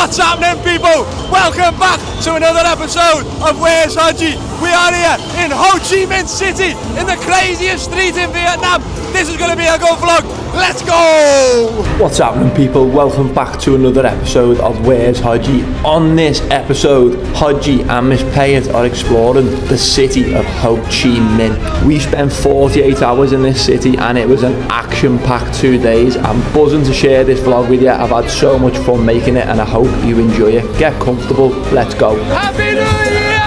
What's happening, people? Welcome back to another episode of Where's Hodgie? We are here in Ho Chi Minh City, in the craziest street in Vietnam. This is going to be a good vlog. Let's go! What's happening, people? Welcome back to another episode of Where's Hodgie? On this episode, Hodgie and Miss Payet are exploring the city of Ho Chi Minh. We spent 48 hours in this city and it was an action-packed 2 days. I'm buzzing to share this vlog with you. I've had so much fun making it and I hope you enjoy it. Get comfortable, let's go. Happy New Year!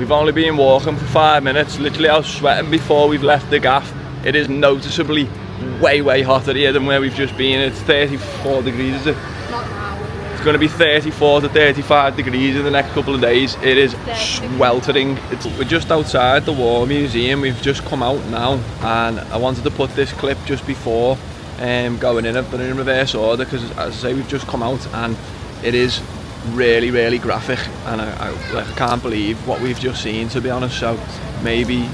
We've only been walking for 5 minutes. Literally, I was sweating before we've left the gaff. It is noticeably way hotter here than where we've just been. It's 34 degrees, is it? Not now. It's going to be 34 to 35 degrees in the next couple of days. It is sweltering. We're just outside the War Museum. We've just come out now, and I wanted to put this clip just before going in. I've done it in reverse order because, as I say, we've just come out and it is really graphic, and I can't believe what we've just seen, to be honest. So maybe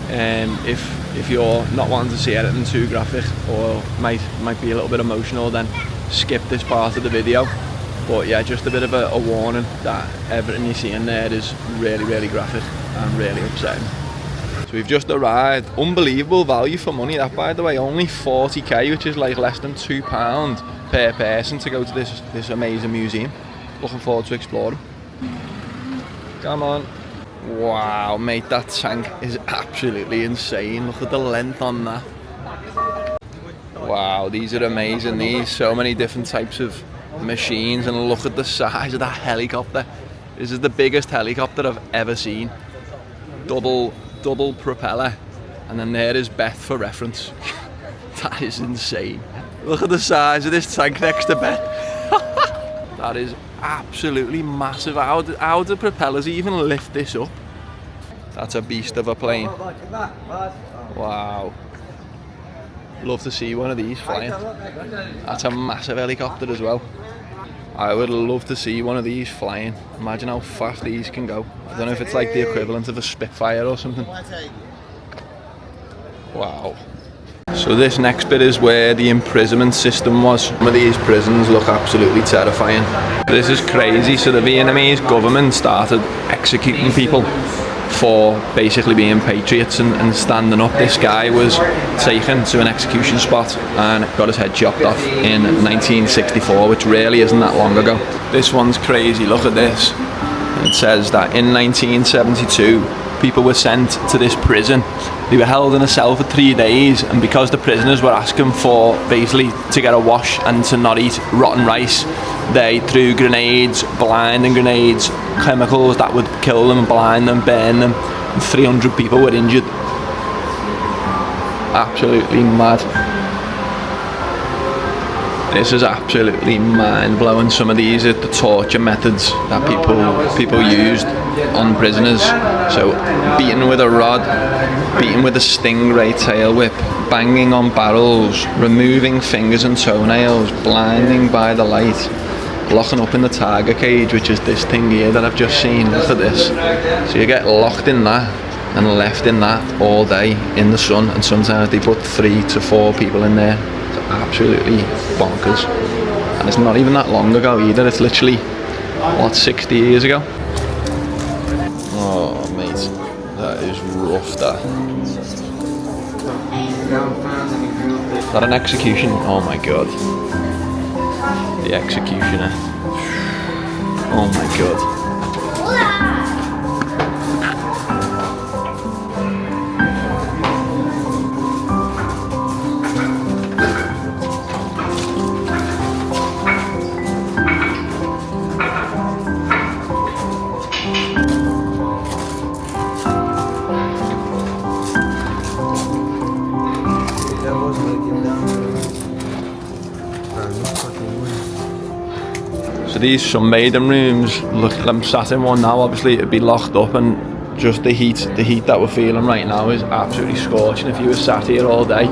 if you're not wanting to see anything too graphic or might be a little bit emotional, then skip this part of the video. But yeah, just a bit of a warning that everything you see in there is really graphic and really upsetting. So we've just arrived. Unbelievable value for money, that, by the way. Only 40k, which is like less than £2 per person to go to this amazing museum. Looking forward to exploring. Come on. Wow, mate, that tank is absolutely insane. Look at the length on that. Wow, these are amazing. These, so many different types of machines, and look at the size of that helicopter. This is the biggest helicopter I've ever seen. Double propeller, and then there is Beth for reference. That is insane. Look at the size of this tank next to Beth. That is absolutely massive. How do propellers even lift this up? That's a beast of a plane. Wow. Love to see one of these flying. That's a massive helicopter as well. I would love to see one of these flying. Imagine how fast these can go. I don't know if it's like the equivalent of a Spitfire or something. Wow. So this next bit is where the imprisonment system was. Some of these prisons look absolutely terrifying. This is crazy. So the Vietnamese government started executing people for basically being patriots and standing up. This guy was taken to an execution spot and got his head chopped off in 1964, which really isn't that long ago. This one's crazy. Look at this. It says that in 1972, people were sent to this prison. They were held in a cell for 3 days, and because the prisoners were asking for basically to get a wash and to not eat rotten rice, they threw grenades, blinding grenades, chemicals that would kill them, blind them, burn them, and 300 people were injured. Absolutely mad. This is absolutely mind-blowing. Some of these are the torture methods that people used on prisoners. So beaten with a rod, beaten with a stingray tail whip, banging on barrels, removing fingers and toenails, blinding by the light, locking up in the tiger cage, which is this thing here that I've just seen. Look at this. So you get locked in that and left in that all day in the sun, and sometimes they put 3 to 4 people in there. It's absolutely bonkers. And it's not even that long ago either. It's literally, what, 60 years ago? Oh, mate, that is rough, that. Is that an execution? Oh my god. The executioner. Oh my god. So these sunbathing rooms, look, I'm sat in one now. Obviously it'd be locked up, and just the heat that we're feeling right now is absolutely scorching. If you were sat here all day,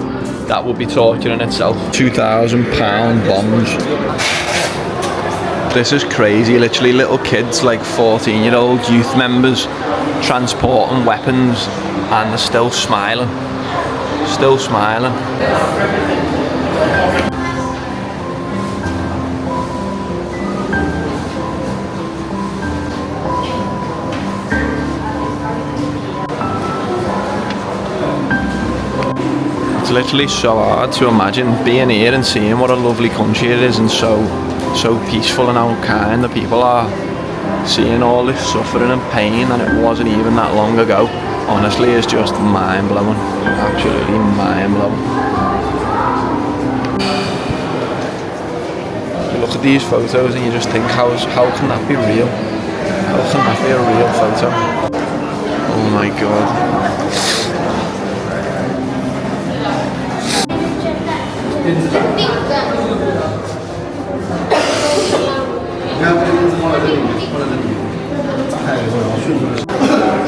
that would be torture in itself. £2,000 bombs. This is crazy. Literally little kids, like 14-year-old youth members, transporting weapons, and they're still smiling. Still smiling. It's literally so hard to imagine being here and seeing what a lovely country it is, and so peaceful, and how kind the people are. Seeing all this suffering and pain, and it wasn't even that long ago, honestly, is just mind-blowing. Absolutely mind-blowing. You look at these photos and you just think, how can that be real? How can that be a real photo? Oh my god.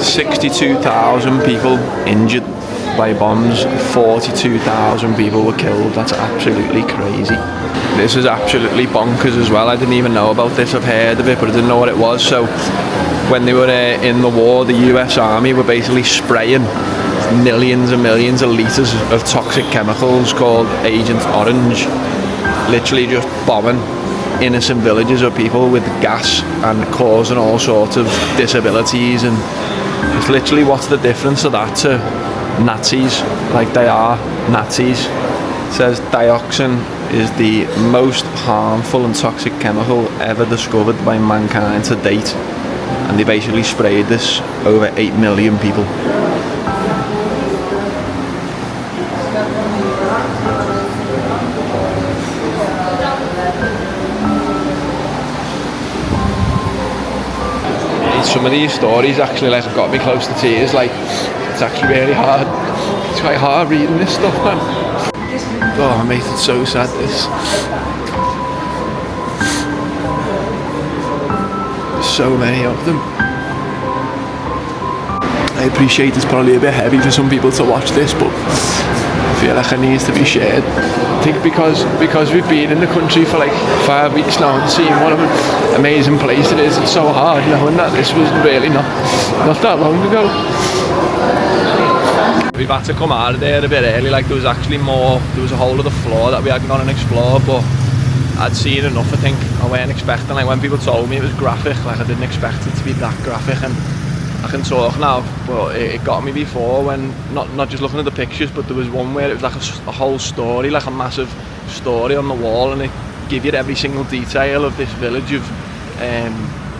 62,000 people injured by bombs, 42,000 people were killed. That's absolutely crazy. This is absolutely bonkers as well. I didn't even know about this. I've heard of it, but I didn't know what it was. So when they were in the war, the US Army were basically spraying millions and millions of litres of toxic chemicals called Agent Orange, literally just bombing innocent villages of people with gas and causing all sorts of disabilities. And it's literally, what's the difference of that to Nazis? Like, they are Nazis. It says dioxin is the most harmful and toxic chemical ever discovered by mankind to date, and they basically sprayed this over 8 million people. Some of these stories actually like got me close to tears. Like, it's actually really hard. It's quite hard reading this stuff, man. Oh mate, it's so sad, this. There's so many of them. I appreciate it's probably a bit heavy for some people to watch this, but I feel like it needs to be shared. I think because we've been in the country for like 5 weeks now and seeing what an amazing place it is, it's so hard knowing that this was really not that long ago. We've had to come out of there a bit early. Like, there was actually more, there was a whole other floor that we hadn't gone and explored, but I'd seen enough. I think I weren't expecting, like when people told me it was graphic, like I didn't expect it to be that graphic. And I can talk now, but it got me before, when not just looking at the pictures, but there was one where it was like a whole story, like a massive story on the wall, and it give you every single detail of this village of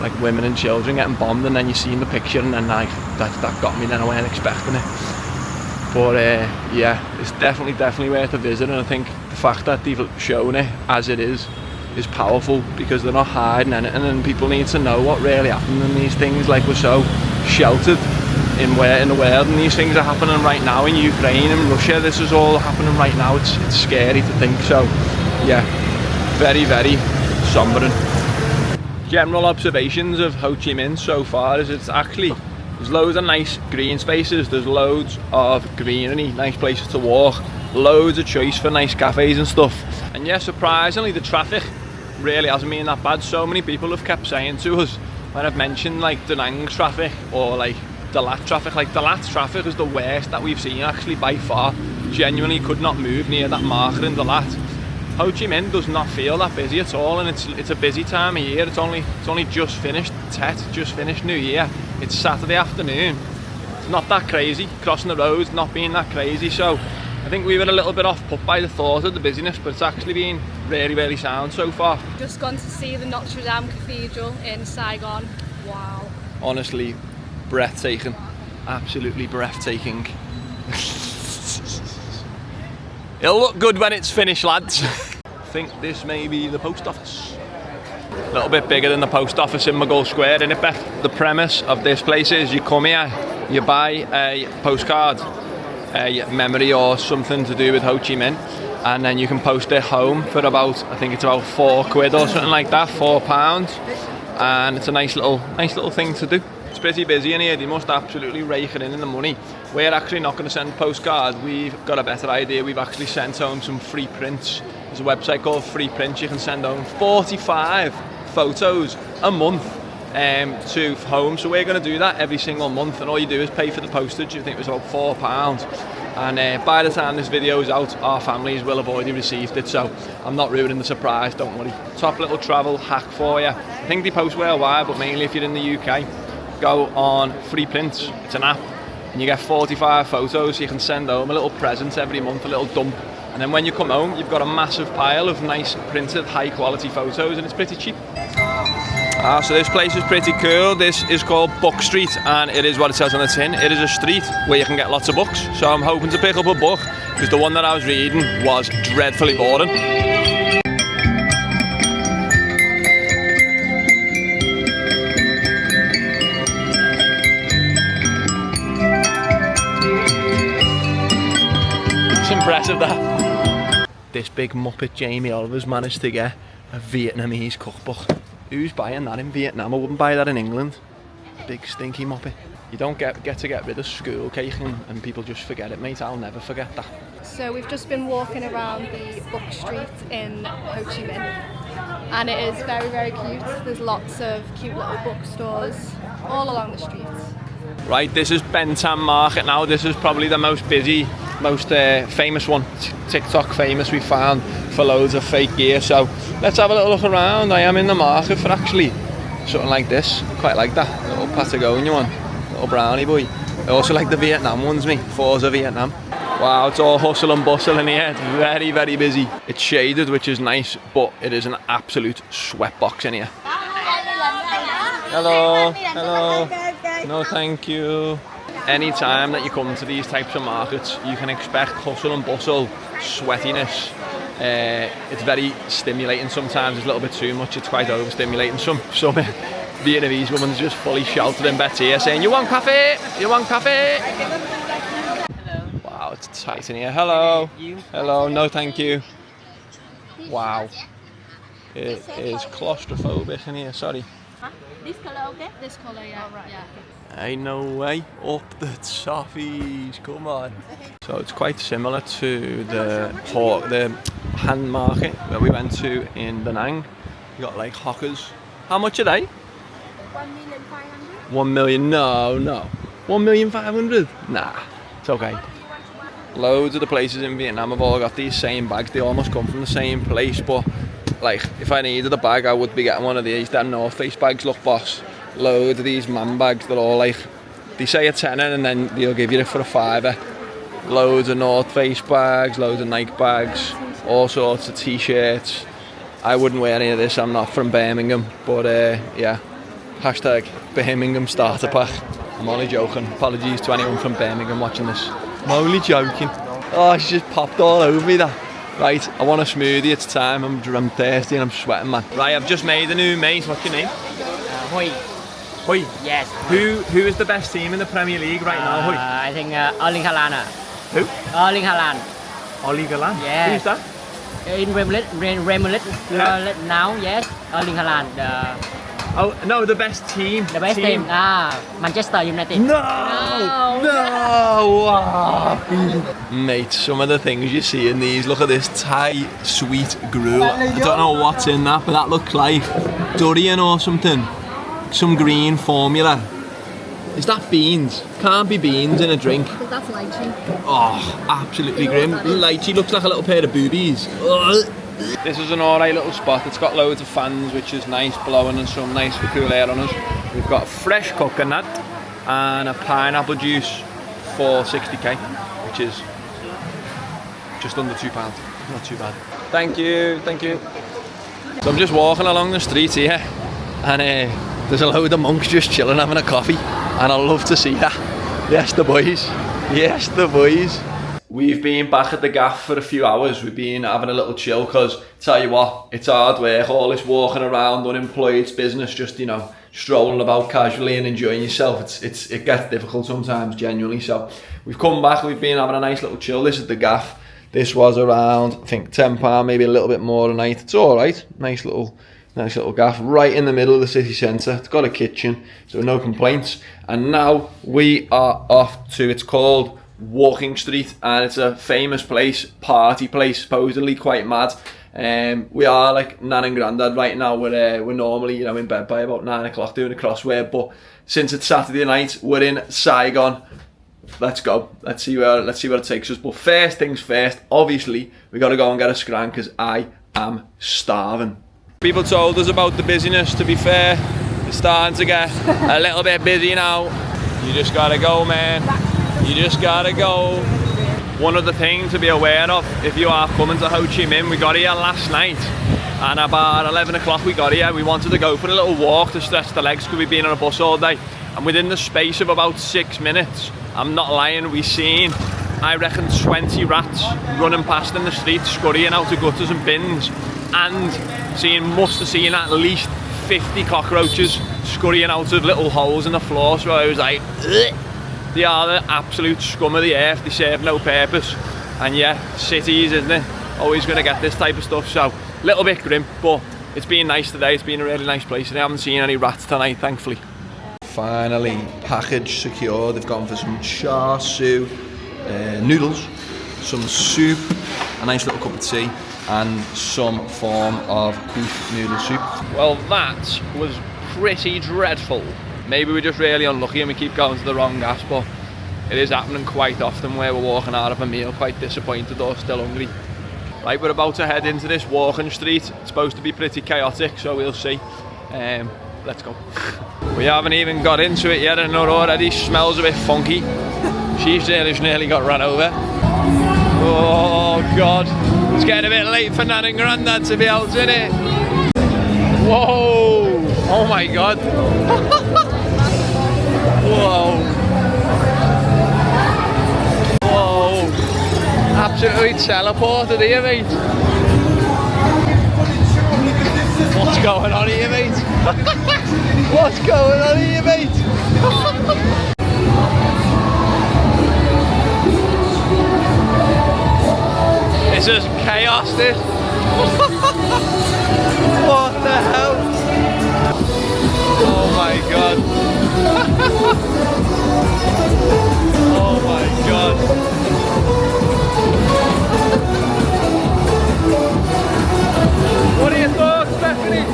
like women and children getting bombed, and then you see in the picture, and then like that got me. Then I weren't expecting it, but yeah, it's definitely worth a visit. And I think the fact that they've shown it as it is powerful, because they're not hiding anything, and people need to know what really happened in these things. Like, we're so sheltered in the world, and these things are happening right now in Ukraine and Russia. This is all happening right now. It's scary to think. So yeah, very sombering. General observations of Ho Chi Minh so far is there's loads of nice green spaces, there's loads of greenery, nice places to walk, loads of choice for nice cafes and stuff. And yeah, surprisingly the traffic really hasn't been that bad. So many people have kept saying to us when I've mentioned like Da Nang's traffic or like Dalat traffic, like Dalat's traffic is the worst that we've seen actually by far. Genuinely could not move near that market in Dalat. Ho Chi Minh does not feel that busy at all, and it's a busy time of year. It's only just finished Tet, just finished New Year. It's Saturday afternoon. It's not that crazy. Crossing the roads not being that crazy. So I think we were a little bit off put by the thought of the busyness, but it's actually been really sound so far. Just gone to see the Notre Dame Cathedral in Saigon. Wow. Honestly, breathtaking. Absolutely breathtaking. It'll look good when it's finished, lads. I think this may be the post office. A little bit bigger than the post office in Mughal Square, innit, Beth? The premise of this place is you come here, you buy a postcard, a memory or something to do with Ho Chi Minh, and then you can post it home for about, I think it's about £4 or something like that, £4, and it's a nice little thing to do. It's pretty busy in here. They must absolutely rake it in the money. We're actually not going to send postcards. We've got a better idea. We've actually sent home some free prints. There's a website called Free Prints. You can send home 45 photos a month to home. So we're going to do that every single month, and all you do is pay for the postage. I think it was about £4. And by the time this video is out, our families will have already received it, so I'm not ruining the surprise, don't worry. Top little travel hack for you. I think they post worldwide, but mainly if you're in the UK, go on Free Prints. It's an app. and you get 45 photos, so you can send home a little present every month, a little dump. And then when you come home, you've got a massive pile of nice printed, high quality photos, and it's pretty cheap. So this place is pretty cool. This is called Book Street, and it is what it says on the tin. It is a street where you can get lots of books. So I'm hoping to pick up a book, because the one that I was reading was dreadfully boring. It's impressive, that. This big muppet Jamie Oliver's managed to get a Vietnamese cookbook. Who's buying that in Vietnam? I wouldn't buy that in England. Big stinky muppet. You don't get to get rid of school cake and people just forget it, mate. I'll never forget that. So we've just been walking around the book street in Ho Chi Minh, and it is very, very cute. There's lots of cute little bookstores all along the streets. Right, this is Ben Tam Market now. This is probably the most busy, most famous one, TikTok famous, we found for loads of fake gear. So let's have a little look around. I am in the market for actually something like this. Quite like that little Patagonia one, little brownie boy. I also like the Vietnam ones, me. Forza Vietnam. Wow, it's all hustle and bustle in here. It's very, very busy. It's shaded, which is nice, but it is an absolute sweatbox in here. Hello, hello. No, thank you. Any time that you come to these types of markets, you can expect hustle and bustle, sweatiness. It's very stimulating sometimes. It's a little bit too much. It's quite overstimulating. Some Vietnamese woman's just fully shouted in Bet's ear saying, "You want coffee? You want coffee?" Hello. Wow, it's tight in here. Hello. Hello. No, thank you. Wow. It is claustrophobic in here. Sorry. Huh? This color okay? This colour, yeah. Right. Yeah. Ain't no way. Up the toffies, come on. So it's quite similar to the hand market that we went to in Da Nang. We got like hawkers. How much are they? 1,500,000. 1 million? No. 1,500,000? Nah, it's okay. Loads of the places in Vietnam have all got these same bags. They almost come from the same place, but like if I needed a bag, I would be getting one of these. They're North Face bags, look boss. Loads of these man bags, they're all like, they say a tenner and then they'll give you it for a fiver. Loads of North Face bags, loads of Nike bags, all sorts of t-shirts. I wouldn't wear any of this, I'm not from Birmingham, but yeah, hashtag Birmingham starter pack. I'm only joking, apologies to anyone from Birmingham watching this. I'm only joking. Oh, she just popped all over me, that. Right, I want a smoothie, it's time, I'm thirsty and I'm sweating, man. Right, I've just made a new mate, what's your name? Hui. Hui? Yes. Who is the best team in the Premier League right now, Hui? I think Erling Haaland. Who? Erling Haaland. Erling Haaland? Yes. Who's that? In Remnants now, yes. Erling Haaland. Oh, no, the best team. The best team. Manchester United. No! Wow. Mate, some of the things you see in these, look at this Thai sweet gruel. I don't know what's in that, but that looks like durian or something. Some green formula. Is that beans? Can't be beans in a drink. Because that's lychee. Oh, absolutely grim. Lychee looks like a little pair of boobies. Ugh. This is an alright little spot. It's got loads of fans, which is nice, blowing and some nice cool air on us. We've got fresh coconut and a pineapple juice for 60k, which is just under £2. Not too bad. Thank you, thank you. So I'm just walking along the street here, and there's a load of monks just chilling, having a coffee, and I love to see that. Yes, the boys. Yes, the boys. We've been back at the gaff for a few hours. We've been having a little chill because, tell you what, it's hard work, all this walking around, unemployed, it's business, just, you know, strolling about casually and enjoying yourself. It gets difficult sometimes, genuinely. So we've come back, we've been having a nice little chill. This is the gaff. This was around, I think, £10, maybe a little bit more a night. It's all right. Nice little gaff right in the middle of the city centre. It's got a kitchen, so no complaints. And now we are off to, it's called Walking Street, and it's a famous place, party place, supposedly quite mad. We are like Nan and Grandad right now. We're normally, you know, in bed by about 9 o'clock doing a crossword, but since it's Saturday night, we're in Saigon. Let's go. Let's see where it takes us. But first things first, obviously we got to go and get a scran because I am starving. People told us about the busyness. To be fair, it's starting to get a little bit busy now. You just gotta go, man. You just gotta go. One other thing to be aware of, if you are coming to Ho Chi Minh, we got here last night, and about 11 o'clock we got here. We wanted to go for a little walk to stretch the legs because we've been on a bus all day. And within the space of about 6 minutes, I'm not lying, we seen, I reckon 20 rats running past in the street, scurrying out of gutters and bins, and must have seen at least 50 cockroaches scurrying out of little holes in the floor. So I was like, ugh. They are the absolute scum of the earth, they serve no purpose. And yeah, cities, isn't it? Always gonna get this type of stuff, so a little bit grim, but it's been nice today, it's been a really nice place, and I haven't seen any rats tonight, thankfully. Finally, package secure. They've gone for some char siu, noodles, some soup, a nice little cup of tea, and some form of beef noodle soup. Well, that was pretty dreadful. Maybe we're just really unlucky and we keep going to the wrong gas, but it is happening quite often where we're walking out of a meal quite disappointed or still hungry. Right, we're about to head into this walking street. It's supposed to be pretty chaotic, so we'll see. Let's go. We haven't even got into it yet and it already smells a bit funky. She's nearly got run over. Oh God, it's getting a bit late for Nan and Grandad to be out in it. Whoa, oh my God. Whoa. Whoa. Absolutely teleported here, mate. What's going on here, mate? What's going on here, mate? This is chaos, this. What the hell? Oh my God. Oh my God. What are your thoughts, Stephanie?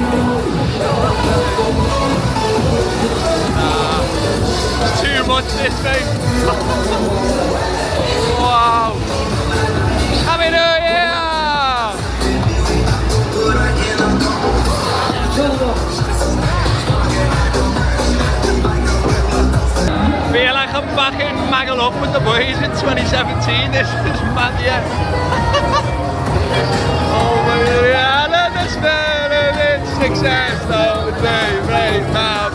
It's too much this, mate. Wow. Happy New Year! Feel like I'm back in Maggle Up with the boys in 2017. This is mad, yeah. Oh my God, let us spell it, success, though, right now,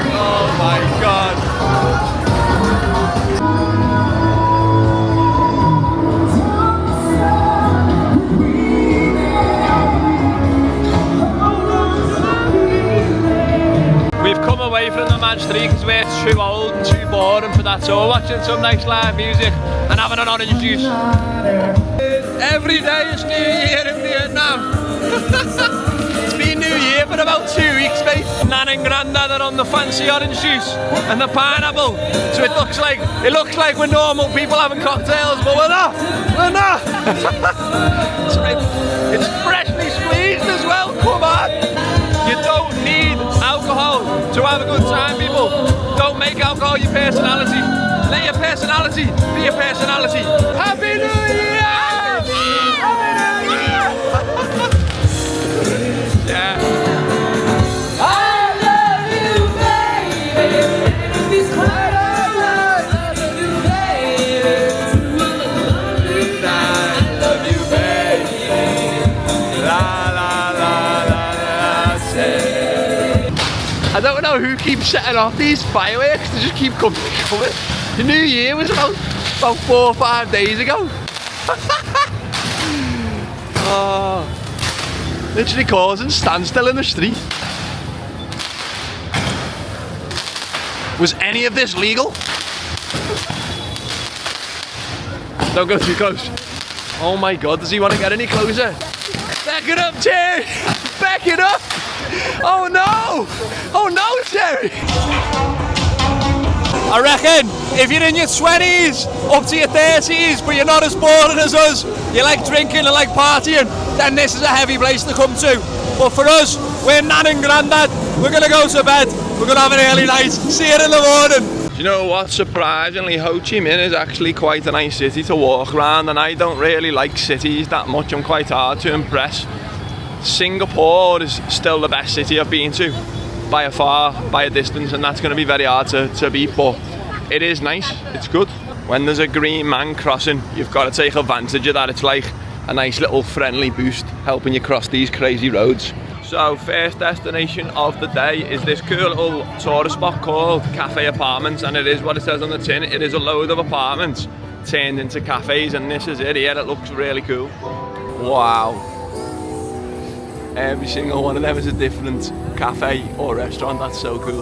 oh my God. We've come away from the match 3 because we're too old and too boring for that, so we're watching some nice live music and having an orange juice. Every day is New Year in Vietnam. It's been New Year for about 2 weeks, mate. Nan and Grandad are on the fancy orange juice and the pineapple, so it looks like we're normal people having cocktails, but we're not. We're not. It's freshly squeezed as well. Come on. You don't need alcohol to have a good time, people. Don't make alcohol your personality. Let your personality be your personality. Happy New Year! Happy New Year! Yeah. I love you, baby. It's quite alright. I love you, baby. I love you, baby. La la la la la. I don't know who keeps setting off these fireworks. They just keep coming. The New Year was about 4 or 5 days ago. Oh, literally causing standstill in the street. Was any of this legal? Don't go too close. Oh my God, does he want to get any closer? Back it up, Terry! Back it up! Oh no! Oh no, Terry! I reckon if you're in your 20s, up to your 30s, but you're not as boring as us, you like drinking and like partying, then this is a heavy place to come to. But for us, we're Nan and Grandad, we're going to go to bed, we're going to have an early night, see you in the morning. Do you know what, surprisingly, Ho Chi Minh is actually quite a nice city to walk around, and I don't really like cities that much, I'm quite hard to impress. Singapore is still the best city I've been to. by a distance, and that's going to be very hard to beat, but it is nice, it's good. When there's a green man crossing, you've got to take advantage of that. It's like a nice little friendly boost helping you cross these crazy roads. So first destination of the day is this cool little tourist spot called Cafe Apartments, and it is what it says on the tin. It is a load of apartments turned into cafes, and this is it here. It looks really cool. Wow. Every single one of them is a different cafe or restaurant. That's so cool.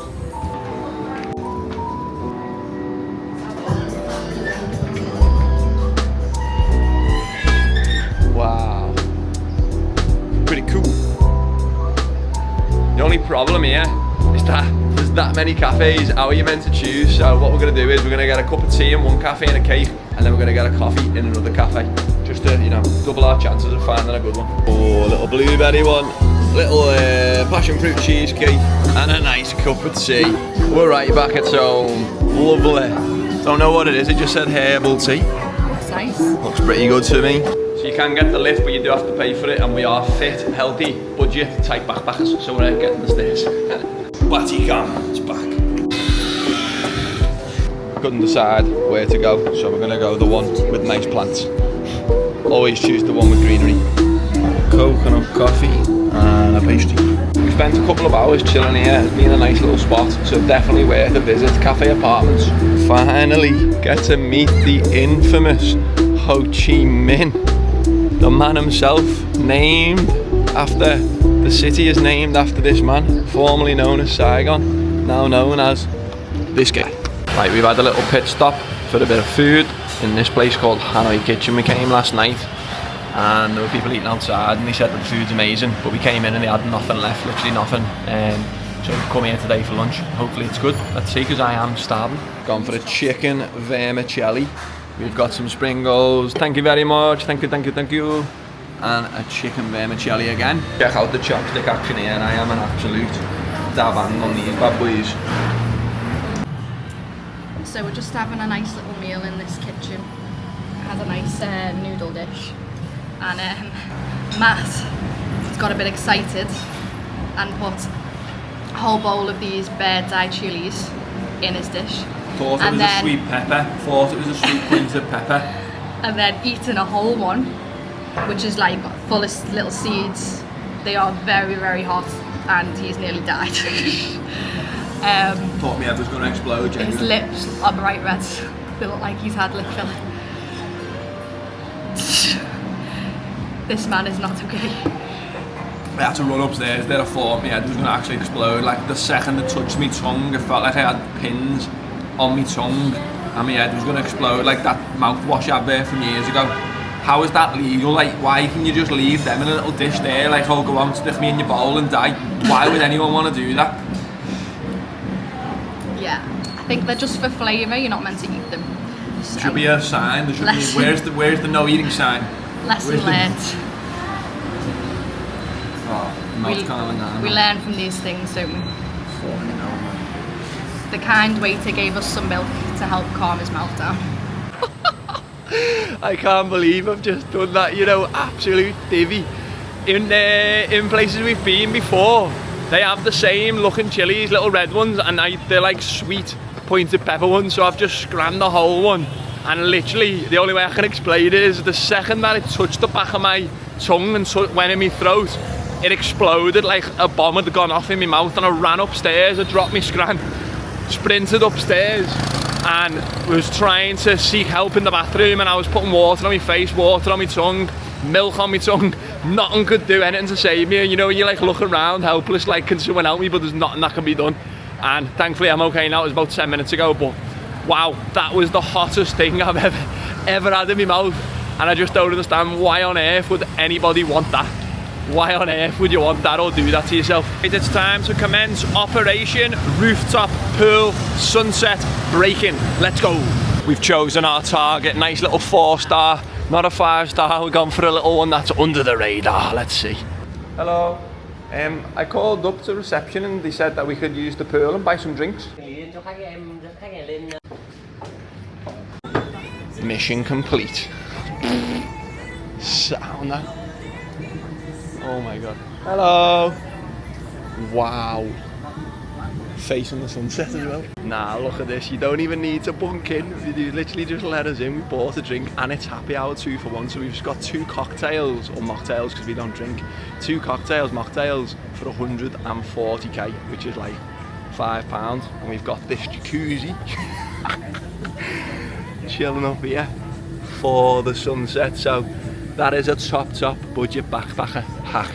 Wow. Pretty cool. The only problem here is that there's that many cafes. How are you meant to choose? So what we're going to do is we're going to get a cup of tea in one cafe and a cake, and then we're going to get a coffee in another cafe, just to, you know, double our chances of finding a good one. Oh, a little blueberry one, little passion fruit cheesecake, and a nice cup of tea. We're right back at home. Lovely. Don't know what it is, it just said herbal tea. That's nice. Looks pretty good to me. So you can get the lift, but you do have to pay for it, and we are fit, healthy, budget type backpackers, so we're getting the stairs. Batty cam, it's back. Couldn't decide where to go, so we're gonna go the one with nice plants. Always choose the one with greenery. Coconut coffee and a pastry. We spent a couple of hours chilling here. It's been a nice little spot, so definitely worth a visit. Cafe Apartments. Finally get to meet the infamous Hodgie Minh. The man himself, named after, the city is named after this man, formerly known as Saigon, now known as this guy. Right, we've had a little pit stop for a bit of food in this place called Hanoi Kitchen. We came last night and there were people eating outside and they said that the food's amazing, but we came in and they had nothing left, literally nothing. So we've come here today for lunch. Hopefully it's good. Let's see, because I am starving. Gone for a chicken vermicelli. We've got some spring rolls, thank you very much, thank you, thank you, thank you. And a chicken vermicelli again. Check out the chopstick action here, and I am an absolute davang on these bad boys. So we're just having a nice little meal in this kitchen. It has a nice noodle dish. And Matt has got a bit excited and put a whole bowl of these bird's eye chilies in his dish. Thought it was a sweet pepper, thought it was a sweet pointed pepper. And then eating a whole one, which is like full of little seeds. They are very, very hot, and he's nearly died. Thought my head was going to explode, genuinely. His lips are bright red. They look like he's had lip filler. This man is not okay. I had to run upstairs there. I thought my head was going to actually explode. Like the second it touched my tongue, it felt like I had pins on my tongue and my head was going to explode, like that mouthwash advert from years ago. How is that legal? Like, why can you just leave them in a little dish there? Like, oh, go on, stick me in your bowl and die. Why would anyone want to do that? Yeah, I think they're just for flavour. You're not meant to eat them. So, Should be a sign. There should be, where's the no eating sign? Lesson learned. We learn from these things, don't we? Fucking hell, man. The kind waiter gave us some milk to help calm his mouth down. I can't believe I've just done that, you know, absolute divvy. In places we've been before, they have the same looking chilies, little red ones, and they're like sweet pointed pepper ones, so I've just scrammed the whole one. And literally, the only way I can explain it is the second that it touched the back of my tongue and went in my throat, it exploded like a bomb had gone off in my mouth, and I ran upstairs, I dropped my scran, sprinted upstairs and was trying to seek help in the bathroom, and I was putting water on my face, water on my tongue, milk on my tongue. Nothing could do anything to save me. You know, you like look around helpless, like, can someone help me? But there's nothing that can be done. And thankfully I'm okay now. It was about 10 minutes ago, but wow, that was the hottest thing I've ever had in my mouth. And I just don't understand, why on earth would anybody want that? Why on earth would you want that or do that to yourself? It's time to commence Operation Rooftop Pool Sunset Breaking. Let's go. We've chosen our target, nice little 4-star, not a 5-star. We've gone for a little one that's under the radar. Let's see. Hello. I called up to reception and they said that we could use the pool and buy some drinks. Mission complete. Sauna. Oh my god. Hello. Wow. facing the sunset as well. Nah, look at this, you don't even need to bunk in. You literally just let us in. We bought a drink and it's happy hour 2 for 1, so we've just got 2 cocktails, or mocktails because we don't drink. 2 cocktails, mocktails for 140k, which is like £5, and we've got this jacuzzi chilling up here for the sunset. So that is a top budget backpacker hack.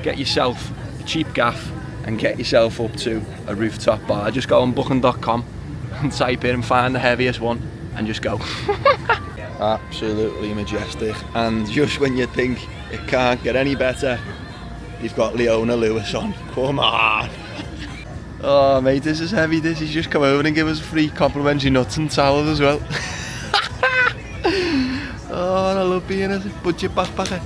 Get yourself a cheap gaff and get yourself up to a rooftop bar. Just go on booking.com and type in and find the heaviest one and just go. Absolutely majestic. And just when you think it can't get any better, you've got Leona Lewis on. Come on. Oh mate, this is heavy. This he's just come over and give us free complimentary nuts and towels as well. Oh, I love being a budget backpacker.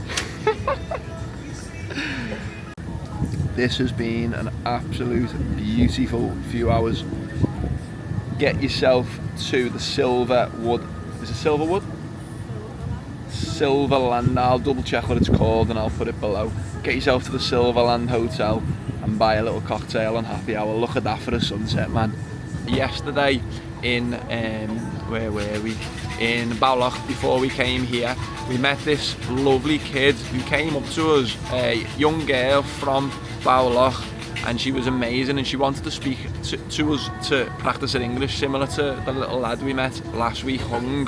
This has been an absolute beautiful few hours. Get yourself to the Silverwood. Is it Silverwood? Silverland. I'll double check what it's called and I'll put it below. Get yourself to the Silverland Hotel and buy a little cocktail on happy hour. Look at that for a sunset, man. Yesterday in where were we? In Bowloch, before we came here, we met this lovely kid who came up to us, a young girl from Bowloch, and she was amazing, and she wanted to speak to us to practice her English, similar to the little lad we met last week, Hung.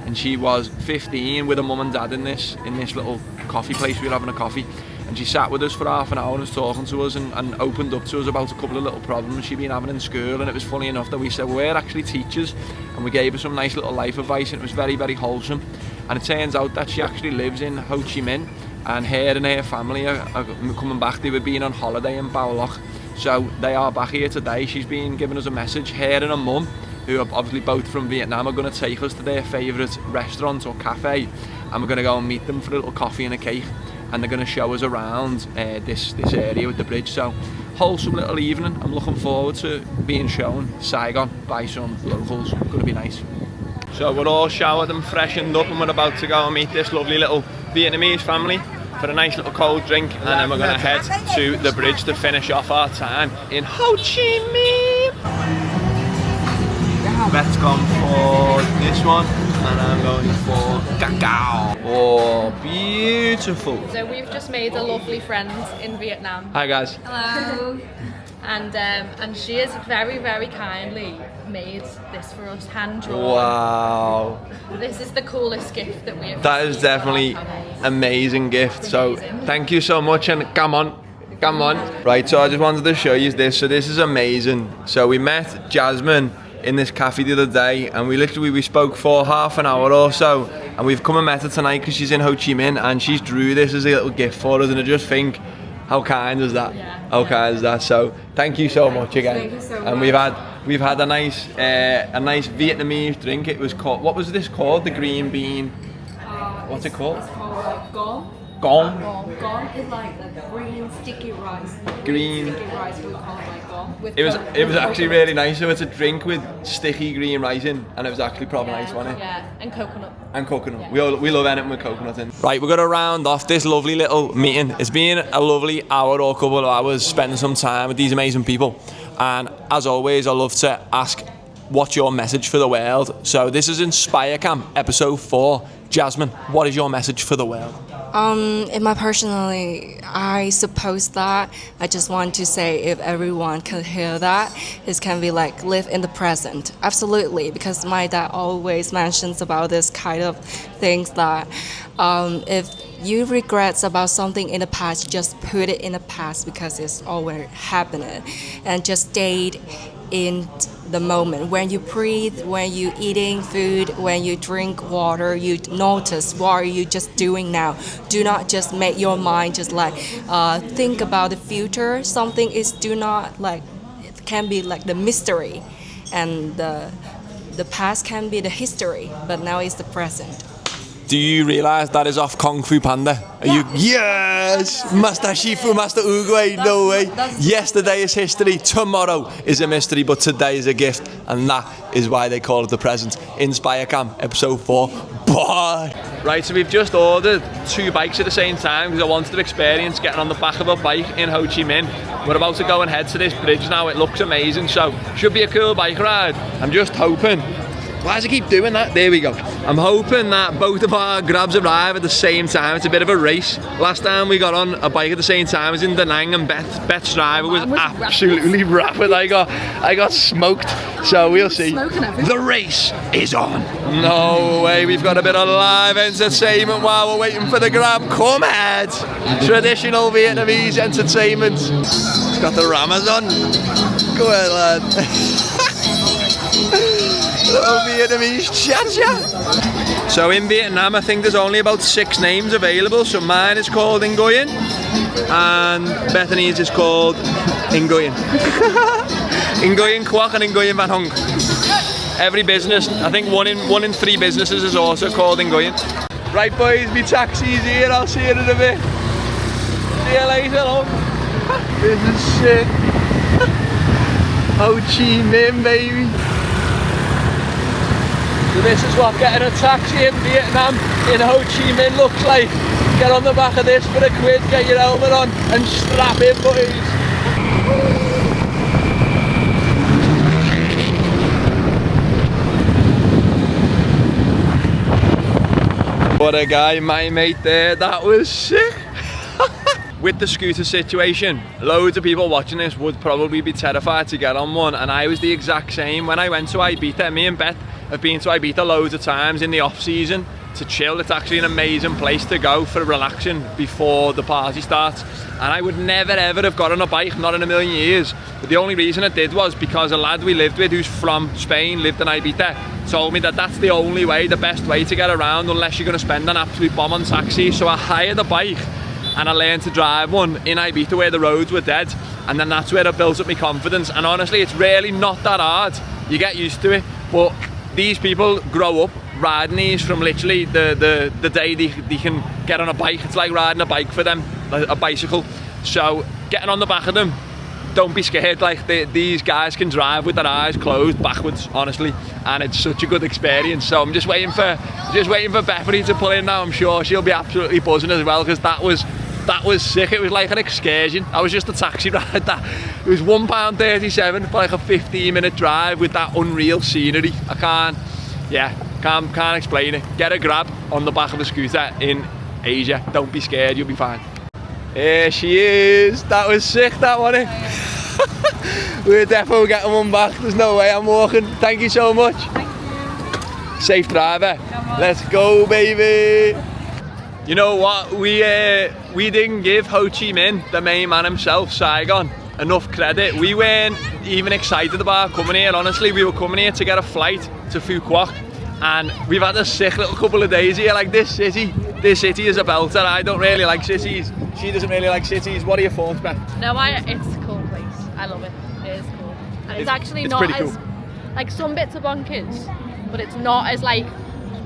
And she was 15 with her mum and dad in this little coffee place. We were having a coffee, and she sat with us for half an hour and was talking to us and opened up to us about a couple of little problems she'd been having in school. And it was funny enough that we said we're actually teachers, and we gave her some nice little life advice, and it was very, very wholesome. And it turns out that she actually lives in Ho Chi Minh, and her and her family are coming back. They were being on holiday in Bowloch, so they are back here today. She's been giving us a message. Her and her mum, who are obviously both from Vietnam, are going to take us to their favourite restaurant or cafe, and we're going to go and meet them for a little coffee and a cake, and they're going to show us around this area with the bridge. So wholesome little evening. I'm looking forward to being shown Saigon by some locals. It's going to be nice. So we're all showered and freshened up, and we're about to go and meet this lovely little Vietnamese family for a nice little cold drink, and then we're going to head to the bridge to finish off our time in Ho Chi Minh. Bet's gone for this one, and I'm going for cacao. Oh, beautiful. So we've just made a lovely friend in Vietnam. Hi guys. Hello. And she has very, very kindly made this for us, hand drawn. Wow. This is the coolest gift that we have. That is definitely amazing gift. So thank you so much, and come on. Right, so I just wanted to show you this. So this is amazing. So we met Jasmine in this cafe the other day, and we spoke for half an hour or so, and we've come and met her tonight because she's in Ho Chi Minh, and she's drew this as a little gift for us, and I just think, how kind is that? Yeah. How kind is that? So thank you so much again. Thank you so much. And we've had a nice Vietnamese drink. It was called, what was this called? The green bean. What's it called? It's called gong. Gong. Gong is like the green sticky rice. Green. Sticky rice, we call it like gong. It was actually really nice. So it's a drink with sticky green rice in, and it was actually proper nice, wasn't it? Yeah, and coconut. And coconut. Yeah. We love anything with coconut in. Right, we're gonna round off this lovely little meeting. It's been a lovely hour or couple of hours spending some time with these amazing people. And as always, I love to ask, what's your message for the world? So this is Inspire Camp, episode 4. Jasmine, what is your message for the world? In my personally, I suppose that I just want to say, if everyone can hear that, it can be like live in the present. Absolutely, because my dad always mentions about this kind of things that if you regret about something in the past, just put it in the past because it's always happening, and just stay in the moment. When you breathe, when you eating food, when you drink water, you notice what are you just doing now. Do not just make your mind just like think about the future. Something is do not like, it can be like the mystery, and the past can be the history, but now it's the present. Do you realise that is off Kung Fu Panda? Are you? Yes! Master Shifu, Master Oogway, no way. Yesterday is history, tomorrow is a mystery, but today is a gift, and that is why they call it the present. Inspire Camp, episode 4. Bye! Right, so we've just ordered 2 bikes at the same time because I wanted to experience getting on the back of a bike in Ho Chi Minh. We're about to go and head to this bridge now. It looks amazing, so should be a cool bike ride. I'm just hoping. Why does it keep doing that? There we go. I'm hoping that both of our grabs arrive at the same time. It's a bit of a race. Last time we got on a bike at the same time was in Da Nang, and Beth's driver was absolutely rapid. I got smoked. So we'll see. The race is on. No way, we've got a bit of live entertainment while we're waiting for the grab. Come ahead. Traditional Vietnamese entertainment. It's got the Ramazan. Go ahead, lad. Little Vietnamese cha-cha. So in Vietnam, I think there's only about 6 names available. So mine is called Nguyen, and Bethany's is called Nguyen. Nguyen Quoc and Nguyen Van Hong. Every business, I think one in 3 businesses is also called Nguyen. Right boys, me taxi's here. I'll see you in a bit. See you later, love. This is sick. Ho Chi Minh, baby. So this is what getting a taxi in Vietnam in Ho Chi Minh looks like. Get on the back of this for a quid, get your helmet on and strap in, boys. What a guy, my mate there, that was sick. With the scooter situation, loads of people watching this would probably be terrified to get on one, and I was the exact same. When I went to Ibiza, me and Beth have been to Ibiza loads of times in the off season to chill. It's actually an amazing place to go for relaxing before the party starts, and I would never ever have got on a bike, not in a million years. But the only reason I did was because a lad we lived with who's from Spain, lived in Ibiza, told me that that's the only way, the best way to get around, unless you're going to spend an absolute bomb on taxis. So I hired a bike and I learned to drive one in Ibiza where the roads were dead, and then that's where I built up my confidence. And honestly, it's really not that hard. You get used to it. But these people grow up riding these from literally the day they can get on a bike. It's like riding a bike for them, a bicycle. So getting on the back of them, don't be scared. Like these guys can drive with their eyes closed backwards, honestly, and it's such a good experience. So I'm just waiting for Bethany to pull in now. I'm sure she'll be absolutely buzzing as well, because that was sick. It was like an excursion. I was just a taxi ride. It was £1.37 for like a 15-minute drive with that unreal scenery. I can't explain it. Get a grab on the back of a scooter in Asia. Don't be scared, you'll be fine. Here she is. That was sick, that wasn't it? We're definitely getting one back. There's no way I'm walking. Thank you so much. Thank you. Safe driver. Let's go, baby. You know what? We didn't give Ho Chi Minh, the main man himself, Saigon, enough credit. We weren't even excited about coming here. Honestly, we were coming here to get a flight to Phu Quoc, and we've had a sick little couple of days here. Like this city is a belter. I don't really like cities. She doesn't really like cities. What are your thoughts, Beth? No, it's a cool place. I love it. It is cool. And it's actually not pretty as cool. Like some bits are bonkers, but it's not as like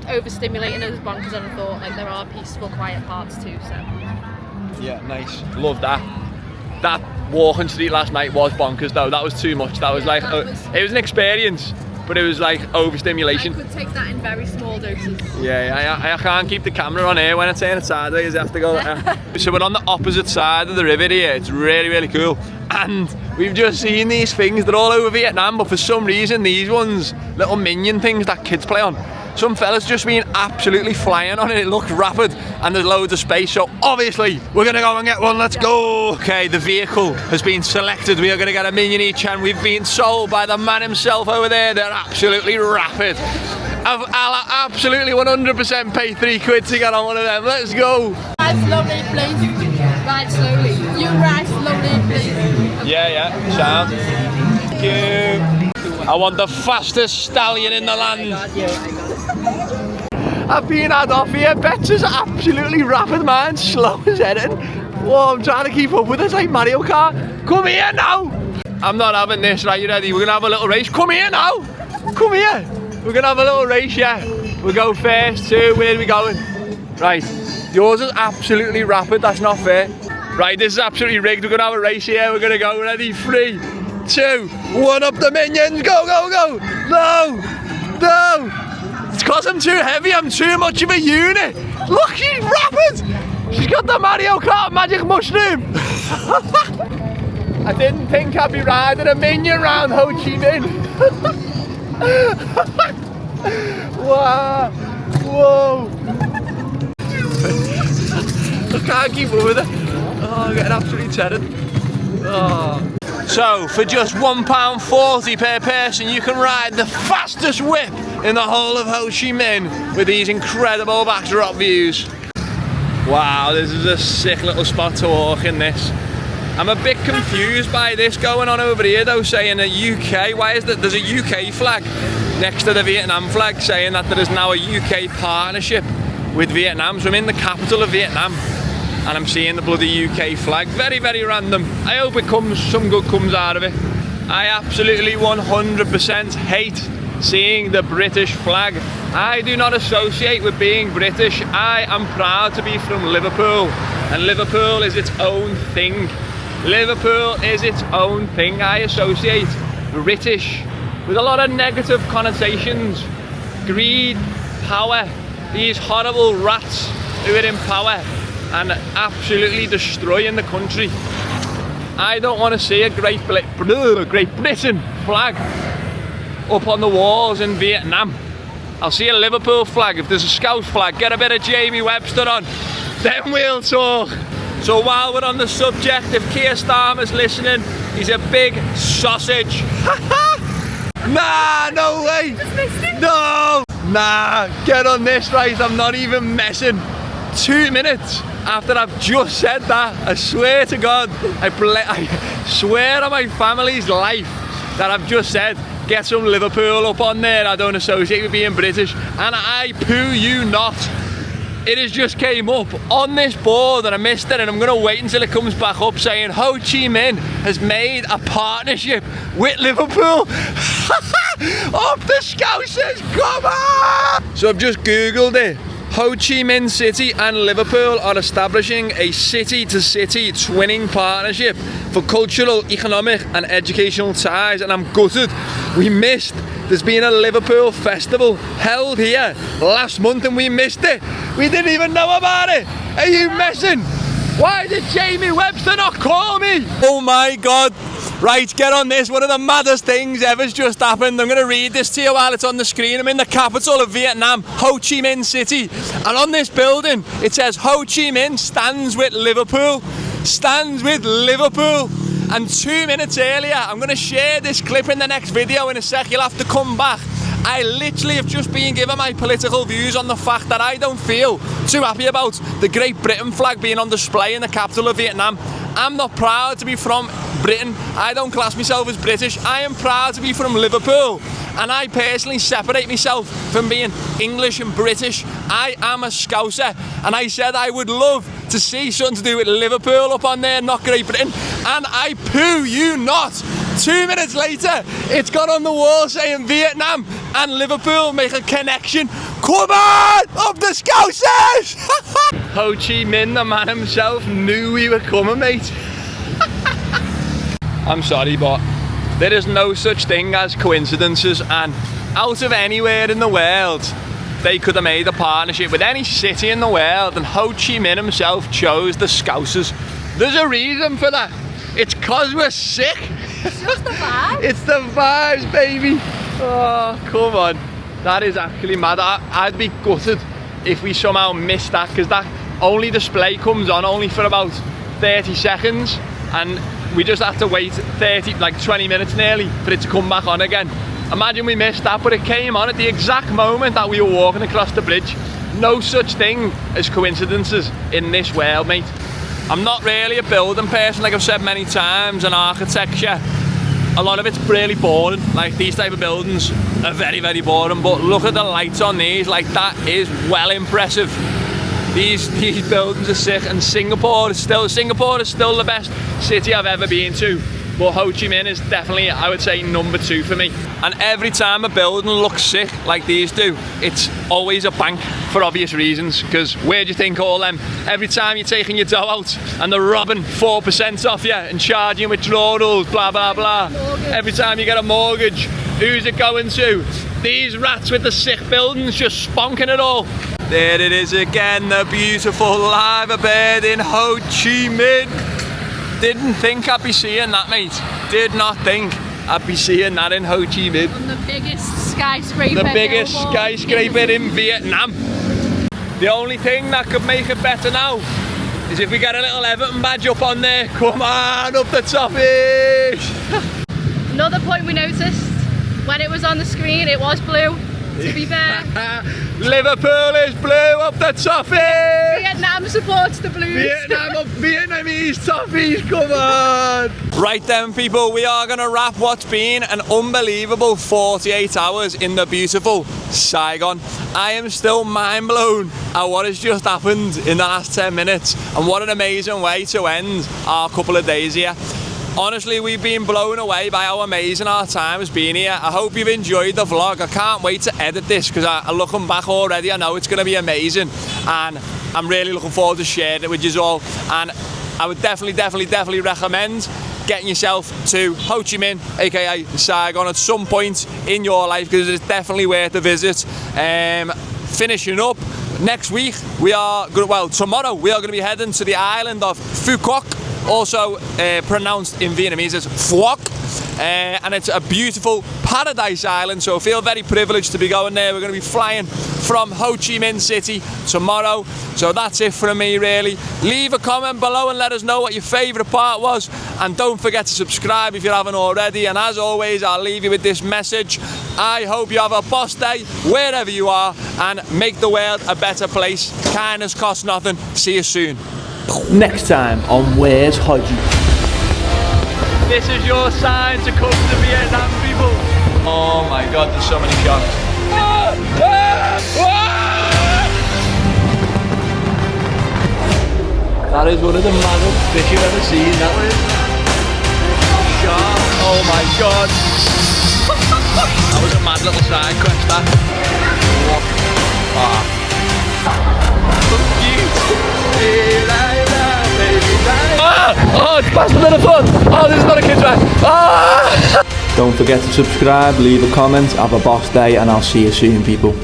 overstimulating as bonkers as I thought. Like there are peaceful, quiet parts too. So yeah, nice. Love that. That walking street last night was bonkers though. That was too much. That was like it was an experience, but it was like overstimulation. I could take that in very small doses. Yeah, I can't keep the camera on here when I turn it sideways. I have to go. So we're on the opposite side of the river here. It's really, really cool. And we've just seen these things. They're all over Vietnam, but for some reason these ones, little Minion things that kids play on, some fella's just been absolutely flying on it. It looks rapid and there's loads of space, so obviously we're gonna go and get one. Let's go. Okay, the vehicle has been selected. We are gonna get a Minion each, and we've been sold by the man himself over there. They're absolutely rapid. I'll absolutely 100% pay £3 to get on one of them. Let's go. Ride slowly, please. Ride slowly. You ride slowly, please. Yeah, sound. Thank you. I want the fastest stallion in the land. I've been had off here. Bet's is absolutely rapid, man. Slow as anything. Whoa, I'm trying to keep up with it. It's like Mario Kart. Come here now. I'm not having this. Right, you ready? We're gonna have a little race. Come here now. Come here. We're gonna have a little race, yeah. We'll go first, 2. Where are we going? Right. Yours is absolutely rapid. That's not fair. Right, this is absolutely rigged. We're gonna have a race here. We're gonna go. Ready? 3, 2, 1. Up the Minions. Go, go, go. No. No. It's because I'm too heavy, I'm too much of a unit. Look, she's rapid. She's got the Mario Kart magic mushroom. I didn't think I'd be riding a Minion round Ho Chi Minh. Wow. Whoa. I can't keep up with it. Oh, I'm getting absolutely tethered. Oh. So, for just £1.40 per person, you can ride the fastest whip in the whole of Ho Chi Minh with these incredible backdrop views. Wow, this is a sick little spot to walk in this. I'm a bit confused by this going on over here though, saying a UK, why is that there's a UK flag next to the Vietnam flag saying that there is now a UK partnership with Vietnam. So I'm in the capital of Vietnam and I'm seeing the bloody UK flag. Very, very random. I hope some good comes out of it. I absolutely 100% hate seeing the British flag. I do not associate with being British. I am proud to be from Liverpool, and Liverpool is its own thing. Liverpool is its own thing. I associate British with a lot of negative connotations. Greed, power, these horrible rats who are in power and absolutely destroying the country. I don't want to see a Great Britain flag up on the walls in Vietnam. I'll see a Liverpool flag. If there's a Scouse flag, get a bit of Jamie Webster on, then we'll talk. So while we're on the subject, if Keir Starmer's listening, he's a big sausage. Nah, no way. No, nah, get on this, right? I'm not even messing. 2 minutes after I've just said that, I swear to God, I swear on my family's life that I've just said, get some Liverpool up on there. I don't associate with being British, and I poo you not. It has just came up on this board and I missed it, and I'm going to wait until it comes back up saying Ho Chi Minh has made a partnership with Liverpool. Up the Scousers, come on! So I've just googled it. Ho Chi Minh City and Liverpool are establishing a city-to-city twinning partnership for cultural, economic and educational ties, and I'm gutted we missed. There's been a Liverpool festival held here last month and we missed it. We didn't even know about it. Are you messing? Why did Jamie Webster not call me? Oh my God. Right, get on this. One of the maddest things ever's just happened. I'm going to read this to you while it's on the screen. I'm in the capital of Vietnam, Ho Chi Minh City. And on this building, it says Ho Chi Minh stands with Liverpool. Stands with Liverpool. And 2 minutes earlier, I'm going to share this clip in the next video in a sec. You'll have to come back. I literally have just been given my political views on the fact that I don't feel too happy about the Great Britain flag being on display in the capital of Vietnam. I'm not proud to be from Britain. I don't class myself as British. I am proud to be from Liverpool. And I personally separate myself from being English and British. I am a Scouser. And I said I would love to see something to do with Liverpool up on there, not Great Britain. And I poo you not. 2 minutes later, it's got on the wall saying Vietnam and Liverpool make a connection. Come on, up the Scousers! Ho Chi Minh, the man himself, knew we were coming, mate. I'm sorry, but there is no such thing as coincidences, and out of anywhere in the world, they could have made a partnership with any city in the world, and Ho Chi Minh himself chose the Scousers. There's a reason for that. It's cause we're sick. It's just the vibes. It's the vibes, baby. Oh, come on. That is actually mad. I'd be gutted if we somehow missed that, because that only display comes on only for about 30 seconds, and we just have to wait 20 minutes nearly for it to come back on again. Imagine we missed that, but it came on at the exact moment that we were walking across the bridge. No such thing as coincidences in this world, mate. I'm not really a building person, like I've said many times, and architecture, a lot of it's really boring. Like, these type of buildings are very, very boring, but look at the lights on these, like, that is well impressive. These buildings are sick, and Singapore is still the best city I've ever been to. But Ho Chi Minh is definitely, I would say, number 2 for me. And every time a building looks sick like these do, it's always a bank for obvious reasons, because where do you think all them, every time you're taking your dough out and they're robbing 4% off you and charging withdrawals, blah, blah, blah. Every time you get a mortgage, who's it going to? These rats with the sick buildings just sponking it all. There it is again, the beautiful lava bed in Ho Chi Minh. Didn't think I'd be seeing that, mate. Did not think I'd be seeing that in Ho Chi Minh. On the biggest skyscraper. The biggest skyscraper in Vietnam. The only thing that could make it better now is if we get a little Everton badge up on there. Come on, up the top-ish. Another point we noticed, when it was on the screen, it was blue, to be fair. Liverpool is blue up the toffee! Vietnam supports the Blues. Vietnamese toffees, come on! Right then people, we are going to wrap what's been an unbelievable 48 hours in the beautiful Saigon. I am still mind blown at what has just happened in the last 10 minutes, and what an amazing way to end our couple of days here. Honestly, we've been blown away by how amazing our time has been here. I hope you've enjoyed the vlog. I can't wait to edit this because I'm looking back already. I know it's going to be amazing, and I'm really looking forward to sharing it with you all. And I would definitely recommend getting yourself to Ho Chi Minh, aka Saigon, at some point in your life, because it's definitely worth a visit. Finishing up next week, tomorrow we are going to be heading to the island of Phu Quoc, also pronounced in Vietnamese as Phuoc, and it's a beautiful paradise island, so I feel very privileged to be going there. We're going to be flying from Ho Chi Minh City tomorrow, so that's it from me really. Leave a comment below and let us know what your favourite part was, and don't forget to subscribe if you haven't already. And as always, I'll leave you with this message: I hope you have a boss day wherever you are, and make the world a better place. Kindness costs nothing. See you soon. Next time on Where's Hodgie? This is your sign to come to Vietnam, people. Oh my God, there's so many shots. That is one of the maddest fish you've ever seen, that is. Shark, oh my God. That was a mad little side quest, that. Oh, it's faster than a foot! Oh, this is not a kid's ride! Don't forget to subscribe, leave a comment, have a boss day, and I'll see you soon, people.